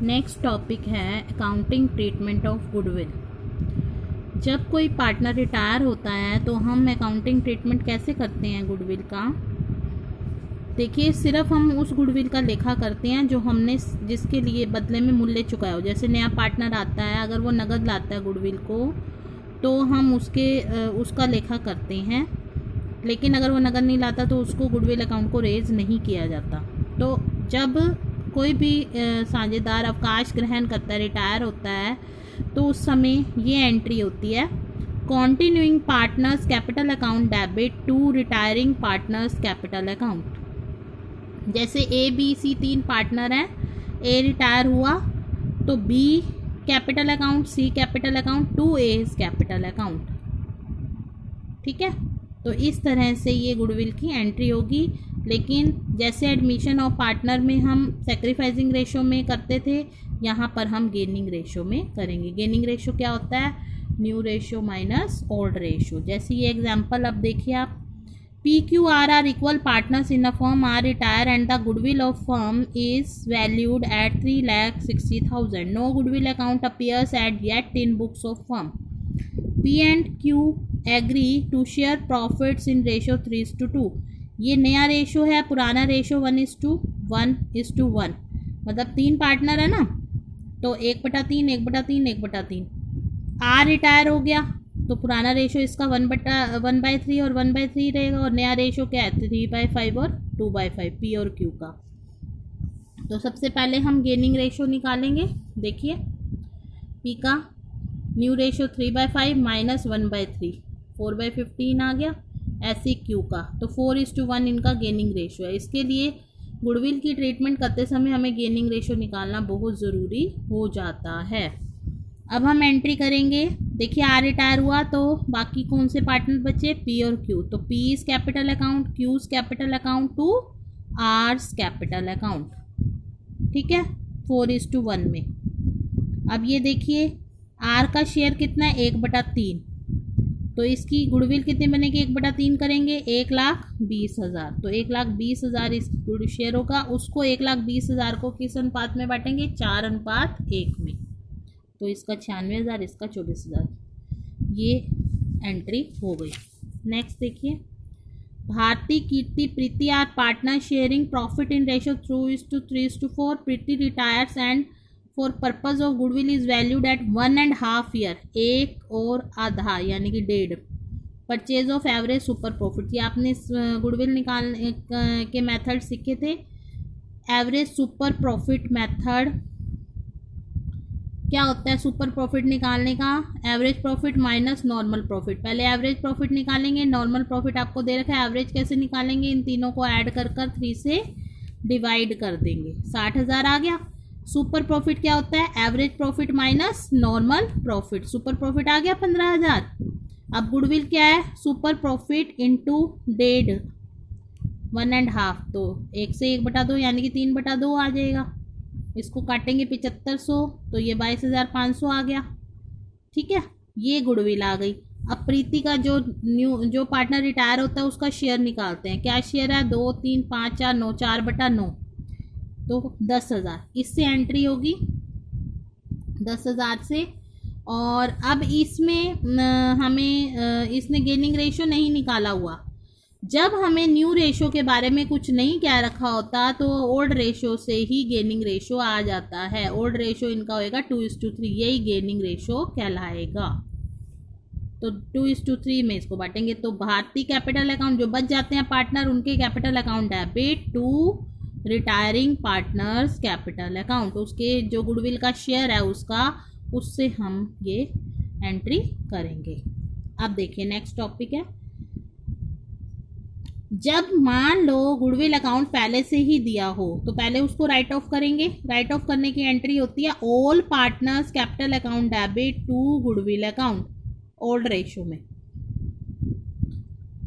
Next topic है accounting treatment of goodwill. जब कोई पार्टनर रिटायर होता है तो हम अकाउंटिंग ट्रीटमेंट कैसे करते हैं गुडविल का। देखिए, सिर्फ हम उस गुडविल का लेखा करते हैं जो हमने जिसके लिए बदले में मूल्य चुकाया हो। जैसे नया पार्टनर आता है, अगर वो नगद लाता है गुडविल को तो हम उसका लेखा करते हैं, लेकिन अगर वो नगद नहीं लाता तो उसको गुडविल अकाउंट को रेज नहीं किया जाता। तो जब कोई भी साझेदार अवकाश ग्रहण करता है, रिटायर होता है, तो उस समय ये एंट्री होती है, continuing partners capital account debit to retiring partners capital account. जैसे ए बी सी 3 पार्टनर हैं, ए रिटायर हुआ तो B capital account, C capital account to A capital account. ठीक है, तो इस तरह से ये गुडविल की एंट्री होगी। लेकिन जैसे एडमिशन ऑफ पार्टनर में हम सैक्रिफाइसिंग रेशो में करते थे, यहाँ पर हम गेनिंग रेशो में करेंगे। गेनिंग रेशो क्या होता है? New ratio minus old ratio. जैसे ये एग्जांपल अब देखिए आप, P Q R R equal partners in a firm are retire and the goodwill of firm is valued at 3,60,000। No goodwill account appears at yet in books of firm. P and Q agree to share profits in ratio 3:2। ये नया ratio है, पुराना ratio 1:1:1, मतलब 3 partner है ना, तो 1/3 1/3 1/3। Are retire हो गया तो पुराना रेशो इसका 1/3 और 1/3 रहेगा, और नया रेशो क्या है 3/5 और 2/5 पी और क्यू का। तो सबसे पहले हम गेनिंग रेशो निकालेंगे। देखिए, पी का न्यू रेशो 3/5 माइनस 1/3 4/15 आ गया। ऐसे क्यू का तो 4:1 इनका गेनिंग रेशो है। इसके लिए गुडविल की ट्रीटमेंट करते समय हमें गेनिंग रेशो निकालना बहुत ज़रूरी हो जाता है। अब हम एंट्री करेंगे। देखिए, आर रिटायर हुआ तो बाकी कौन से पार्टनर बचे? पी और क्यू। तो P is capital account, Q is capital account to R's capital account. ठीक है, 4:1 में। अब ये देखिए, आर का शेयर कितना है? 1/3। तो इसकी गुडविल कितनी बनेगी? 1/3 करेंगे 1,20,000। तो 1,20,000 इसकी गुड शेयर होगा। उसको 1,20,000 को किस अनुपात में बांटेंगे? 4:1 में। तो इसका 96,000, इसका 24,000। ये एंट्री हो गई। नेक्स्ट देखिए, Bharti, Kirti, Preeti are partner sharing profit in ratio 2:3:4। Preeti retires and for purpose of goodwill is valued at 1.5 year, 1 और आधा यानी कि 1.5। Purchase of average super profit, ये आपने गुडविल निकालने के मेथड सीखे थे। एवरेज सुपर प्रॉफिट मेथड क्या होता है? सुपर प्रॉफिट निकालने का average profit minus normal profit. पहले एवरेज प्रॉफिट निकालेंगे, नॉर्मल प्रॉफिट आपको दे रखा है। एवरेज कैसे निकालेंगे? इन तीनों को ऐड कर 3 से डिवाइड कर देंगे, 60,000 आ गया। सुपर प्रॉफिट क्या होता है? Average profit minus normal profit. Super profit आ गया 15,000। अब गुडविल क्या है? Super profit into 1.5, 1.5। तो 1 से 1/2 यानी कि 3/2 आ जाएगा। इसको काटेंगे 7500, तो ये 22,500 आ गया। ठीक है, ये गुडविल आ गई। अब प्रीति का जो पार्टनर रिटायर होता है उसका शेयर निकालते हैं। क्या शेयर है? 2, 3, 5, 4, 9, 4/9, तो 10,000। इससे एंट्री होगी 10,000 से। और अब इसमें हमें इसने गेनिंग रेशो नहीं निकाला हुआ। जब हमें न्यू रेशो के बारे में कुछ नहीं क्या रखा होता तो ओल्ड रेशो से ही गेनिंग रेशो आ जाता है। ओल्ड रेशो इनका होएगा 2:3, यही गेनिंग रेशो कहलाएगा। तो 2:3 में इसको बांटेंगे। तो भारतीय कैपिटल अकाउंट जो बच जाते हैं पार्टनर, उनके capital account debit to retiring partners capital account. उसके जो गुडविल का शेयर है उससे हम ये एंट्री करेंगे। अब देखिए, नेक्स्ट टॉपिक है, जब मान लो गुडविल अकाउंट पहले से ही दिया हो तो पहले उसको राइट ऑफ करेंगे। राइट ऑफ करने की एंट्री होती है all partners capital account debit to goodwill account, old ratio में।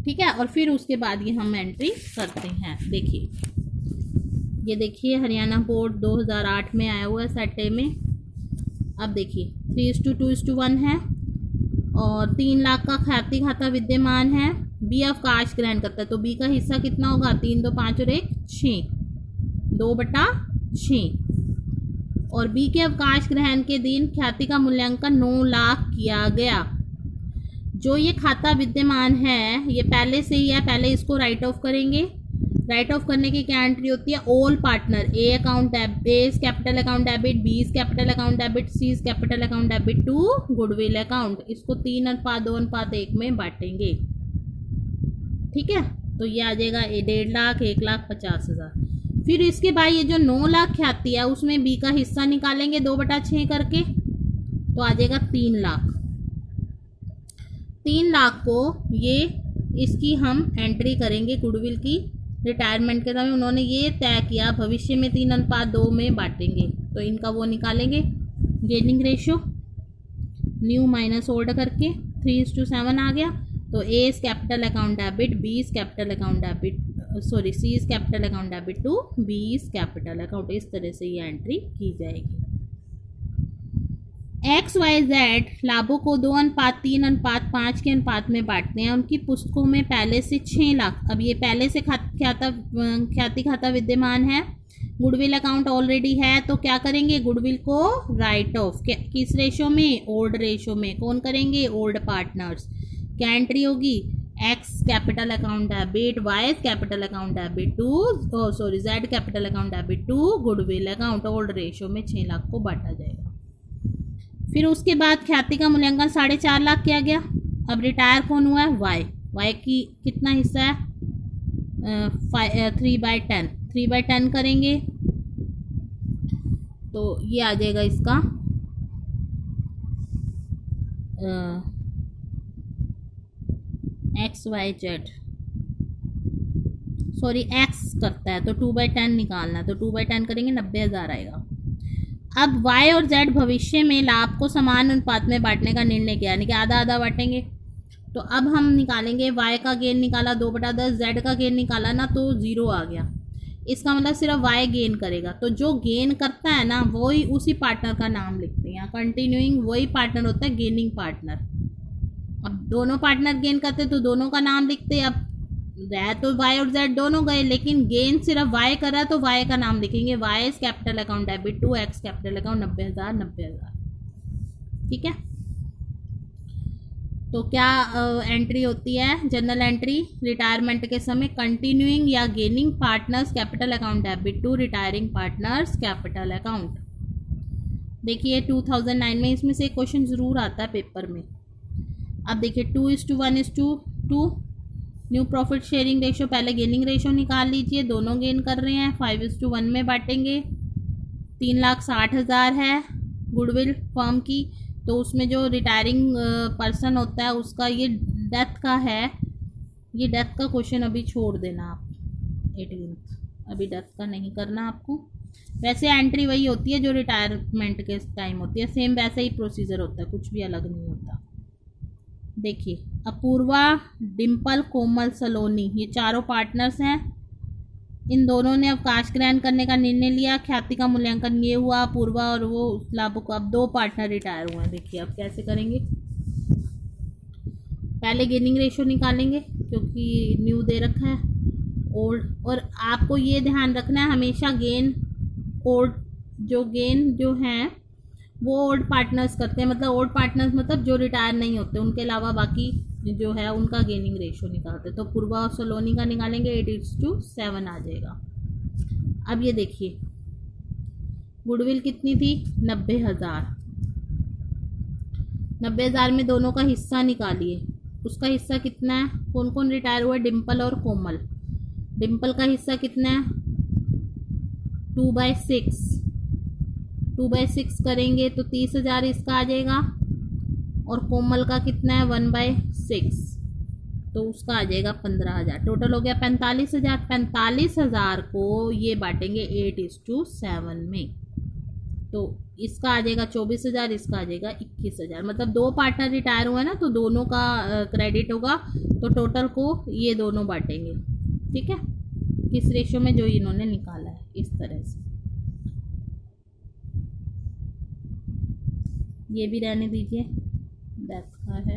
ठीक है, और फिर उसके बाद ये हम एंट्री करते हैं। देखिए, ये देखिए, हरियाणा बोर्ड 2008 में आया हुआ है सैटे में। अब देखिए, 3:2:1 है और 3 लाख का ख्याति खाता विद्यमान है। बी अवकाश ग्रहण करता है, तो बी का हिस्सा कितना होगा? 3, 2, 5 और 1 6, 2/6। और बी के अवकाश ग्रहण के दिन ख्याति का मूल्यांकन 9 लाख किया गया। जो ये खाता विद्यमान है ये पहले से ही है, पहले इसको राइट ऑफ करेंगे। राइट ऑफ करने की क्या एंट्री होती है? All partner, A account A capital account debit, B capital account debit, C capital account debit to goodwill account. इसको 3:2:1 में बांटेंगे। ठीक है, तो ये आ जाएगा 1.5 लाख, 1,50,000। फिर इसके बाद ये जो 9 लाख ख्याति है उसमें बी का हिस्सा निकालेंगे 2/6 करके, तो आ जाएगा 3 लाख। 3 लाख को ये इसकी हम एंट्री करेंगे गुडविल की। रिटायरमेंट के समय उन्होंने ये तय किया भविष्य में 3:2 में बांटेंगे, तो इनका वो निकालेंगे gaining ratio, new minus old करके 3:7 आ गया। तो A capital account debit, B capital account debit, sorry C capital account debit to B capital account. इस तरह से ये एंट्री की जाएगी। XYZ लाभों को 2:3:5 के अनुपात में बांटते हैं। उनकी पुस्तकों में पहले से 6 लाख, अब ये पहले से ख्याति खाता विद्यमान है, गुडविल अकाउंट ऑलरेडी है, तो क्या करेंगे? गुडविल को राइट ऑफ किस रेशो में? ओल्ड रेशो में। कौन करेंगे? Old partners. क्या एंट्री होगी? X capital account debit, Y capital account debit to sorry Z capital account debit to goodwill account. Old ratio में 6 लाख को बांटा जाएगा। फिर उसके बाद ख्याति का मूल्यांकन 4.5 लाख किया गया। अब रिटायर कौन हुआ है? वाई। वाई की कितना हिस्सा है? 3/10। 3/10 करेंगे तो ये आ जाएगा इसका XYZ, सॉरी एक्स करता है तो 2/10 निकालना, तो 2/10 करेंगे 90,000 आएगा। अब y और z भविष्य में लाभ को समान अनुपात में बांटने का निर्णय किया, यानी कि आधा आधा बांटेंगे। तो अब हम निकालेंगे y का गेन निकाला 2/10, z का गेन निकाला ना तो 0 आ गया। इसका मतलब सिर्फ y गेन करेगा, तो जो गेन करता है ना वही उसी पार्टनर का नाम लिखते हैं। कंटिन्यूइंग वही पार्टनर होता है गेनिंग पार्टनर। अब दोनों पार्टनर गेन करते तो दोनों का नाम लिखते। अब रह तो y और z दोनों गए, लेकिन गेन सिर्फ y कर रहा है तो y का नाम लिखेंगे। y capital account debit to x capital account 90,000 90,000। ठीक है, तो क्या एंट्री होती है? जनरल एंट्री रिटायरमेंट के समय कंटिन्यूइंग या gaining partners capital account debit to retiring partners capital account. देखिए 2009 में इसमें से एक क्वेश्चन ज़रूर आता है पेपर में। अब देखिए 2:1:2 न्यू प्रॉफिट शेयरिंग रेशो, पहले गेनिंग रेशो निकाल लीजिए। दोनों गेन कर रहे हैं, 5:1 में बांटेंगे। 3,60,000 है गुडविल फर्म की, तो उसमें जो रिटायरिंग पर्सन होता है उसका ये डेथ का है। ये डेथ का क्वेश्चन अभी छोड़ देना आप, 18th अभी डेथ का नहीं करना आपको। वैसे एंट्री वही होती है जो रिटायरमेंट के टाइम होती है, सेम वैसे ही प्रोसीजर होता है, कुछ भी अलग नहीं होता। देखिए अपूर्वा, डिम्पल, कोमल, सलोनी, ये चारों पार्टनर्स हैं। इन दोनों ने अवकाश ग्रहण करने का निर्णय लिया। ख्याति का मूल्यांकन ये हुआ, अपूर्वा और वो लाभों को। अब 2 पार्टनर रिटायर हुए हैं। देखिए अब कैसे करेंगे? पहले गेनिंग रेशो निकालेंगे क्योंकि न्यू दे रखा है, ओल्ड। और आपको ये ध्यान रखना है हमेशा गेन ओल्ड, जो गेन जो हैं वो ओल्ड पार्टनर्स करते हैं। मतलब ओल्ड पार्टनर्स मतलब जो रिटायर नहीं होते, उनके अलावा बाकी जो है उनका गेनिंग रेशो निकालते। तो पूर्वा और सलोनी का निकालेंगे 8:7 आ जाएगा। अब ये देखिए गुडविल कितनी थी? 90,000। 90,000 में दोनों का हिस्सा निकालिए। उसका हिस्सा कितना है? कौन कौन रिटायर हुआ? डिम्पल और कोमल। डिम्पल का हिस्सा कितना है? 2/6। 2/6 करेंगे तो 30,000 इसका आ जाएगा। और कोमल का कितना है? 1/6, तो उसका आ जाएगा 15,000। टोटल हो गया 45,000। 45,000 को ये बांटेंगे 8:7 में, तो इसका आ जाएगा 24,000, इसका आ जाएगा 21,000। मतलब 2 पार्टनर रिटायर हुए ना तो दोनों का क्रेडिट होगा, तो टोटल को ये दोनों बांटेंगे। ठीक है, किस रेशो में? जो इन्होंने निकाला है, इस तरह से। ये भी रहने दीजिए, डेथ का है।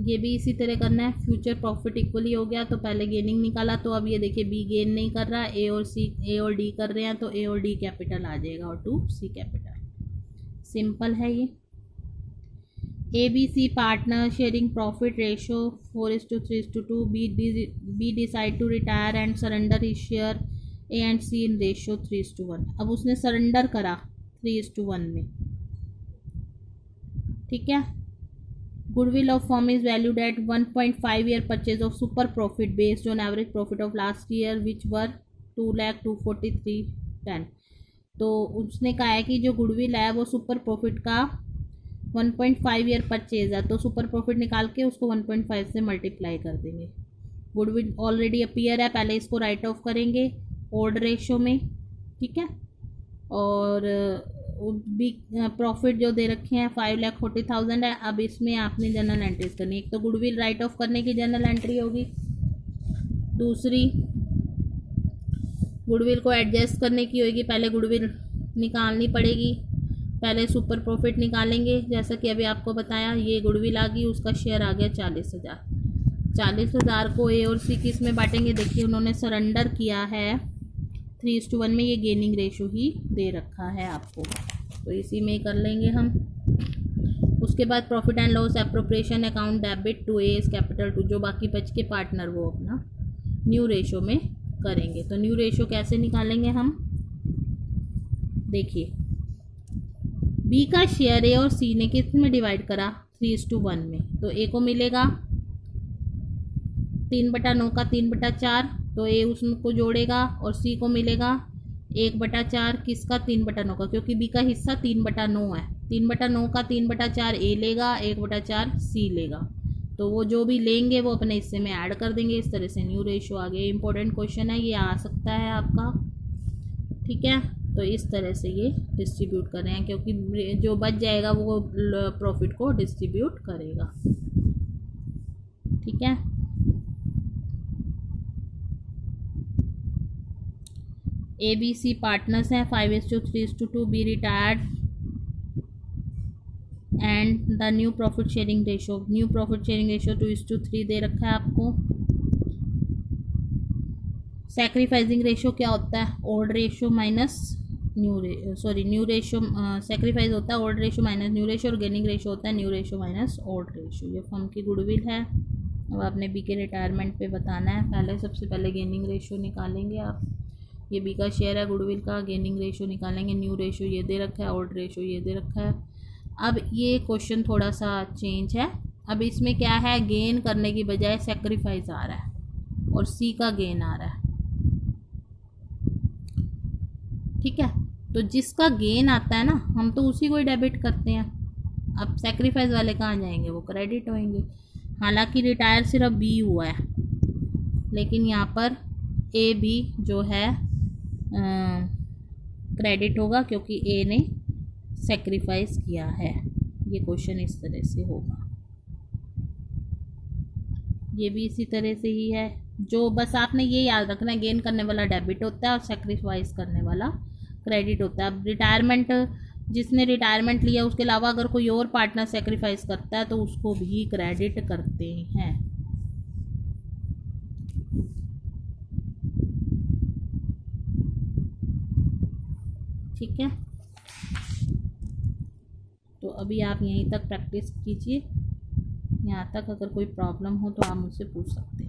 ये भी इसी तरह करना है। फ्यूचर प्रॉफिट इक्वली हो गया तो पहले गेनिंग निकाला, तो अब ये देखिए बी गेन नहीं कर रहा, ए और डी कर रहे हैं, तो ए और डी कैपिटल आ जाएगा और टू सी कैपिटल। सिंपल है ये। A B C partner sharing profit ratio 4:3:2। B decide to retire and surrender his share A and C in ratio 3:1। अब उसने सरेंडर करा 3:1 में, ठीक है। Goodwill of firm is valued at 1.5 year purchase of super profit based on average profit of last year which were 2,243,10। तो उसने कहा है कि जो गुडविल है वो सुपर प्रॉफिट का 1.5 ईयर परचेज है, तो सुपर प्रॉफिट निकाल के उसको 1.5 से मल्टीप्लाई कर देंगे। गुडविल ऑलरेडी अपीयर है, पहले इसको राइट ऑफ करेंगे ओल्ड रेशो में, ठीक है। और भी प्रॉफिट जो दे रखे हैं 5,40,000 है। अब इसमें आपने जनरल एंट्रीज करनी है। एक तो गुडविल राइट ऑफ करने की जनरल एंट्री होगी, दूसरी गुडविल को एडजस्ट करने की होगी। पहले गुडविल निकालनी पड़ेगी, पहले सुपर प्रॉफिट निकालेंगे। जैसा कि अभी आपको बताया, ये गुडविल आ गई, उसका शेयर आ गया 40,000। 40,000 को ए और सी किस में बांटेंगे? देखिए उन्होंने सरेंडर किया है 3:1 में, ये गेनिंग रेशो ही दे रखा है आपको, तो इसी में ही कर लेंगे हम। उसके बाद profit and loss appropriation account debit to S capital to, जो बाकी बच के पार्टनर वो अपना न्यू रेशो में करेंगे। तो न्यू रेशो कैसे निकालेंगे हम? देखिए बी का शेयर ए और सी ने किस में डिवाइड करा? 3:1 में, तो ए को मिलेगा 3/9 का 3/4, तो ए उसको जोड़ेगा, और सी को मिलेगा 1/4 किसका? 3/9 का, क्योंकि बी का हिस्सा 3/9 है। 3/9 का 3/4 ए लेगा, 1/4 सी लेगा, तो वो जो भी लेंगे वो अपने हिस्से में ऐड कर देंगे। इस तरह से न्यू रेशो आ गया। इंपॉर्टेंट क्वेश्चन है, ये आ सकता है आपका, ठीक है। तो इस तरह से ये डिस्ट्रीब्यूट कर रहे हैं, क्योंकि जो बच जाएगा वो प्रॉफिट को डिस्ट्रीब्यूट करेगा, ठीक है। ए बी सी पार्टनर्स हैं, 5:3:2। B retired and the new profit sharing ratio 2:3 दे रखा है आपको। सैक्रिफाइसिंग रेशो क्या होता है? Old ratio minus new ratio. Sacrifice होता है old ratio minus new ratio, और गेनिंग रेशो होता है new ratio minus old ratio. ये फर्म की गुडविल है। अब आपने बी के रिटायरमेंट पे बताना है। पहले सबसे पहले गेनिंग रेशो निकालेंगे आप। ये बी का शेयर है गुडविल का, गेनिंग रेशो निकालेंगे। न्यू रेशो ये दे रखा है, ओल्ड रेशो ये दे रखा है। अब ये क्वेश्चन थोड़ा सा चेंज है। अब इसमें क्या है? गेन करने की बजाय सेक्रीफाइस आ रहा है और सी का गेन आ रहा है, ठीक है। तो जिसका गेन आता है ना, हम तो उसी को ही डेबिट करते हैं। अब सेक्रीफाइस वाले कहाँ जाएंगे? वो क्रेडिट होंगे। हालांकि रिटायर सिर्फ बी हुआ है, लेकिन यहाँ पर ए भी जो है क्रेडिट होगा, क्योंकि ए ने सेक्रीफाइस किया है। ये क्वेश्चन इस तरह से होगा। ये भी इसी तरह से ही है। जो बस आपने ये याद रखना है, गेन करने वाला डेबिट होता है और सेक्रीफाइस करने वाला क्रेडिट होता है। अब रिटायरमेंट, जिसने रिटायरमेंट लिया उसके अलावा अगर कोई और पार्टनर सेक्रीफाइस करता है तो उसको भी क्रेडिट करते हैं, ठीक है। तो अभी आप यहीं तक प्रैक्टिस कीजिए। यहाँ तक अगर कोई प्रॉब्लम हो तो आप मुझसे पूछ सकते हैं।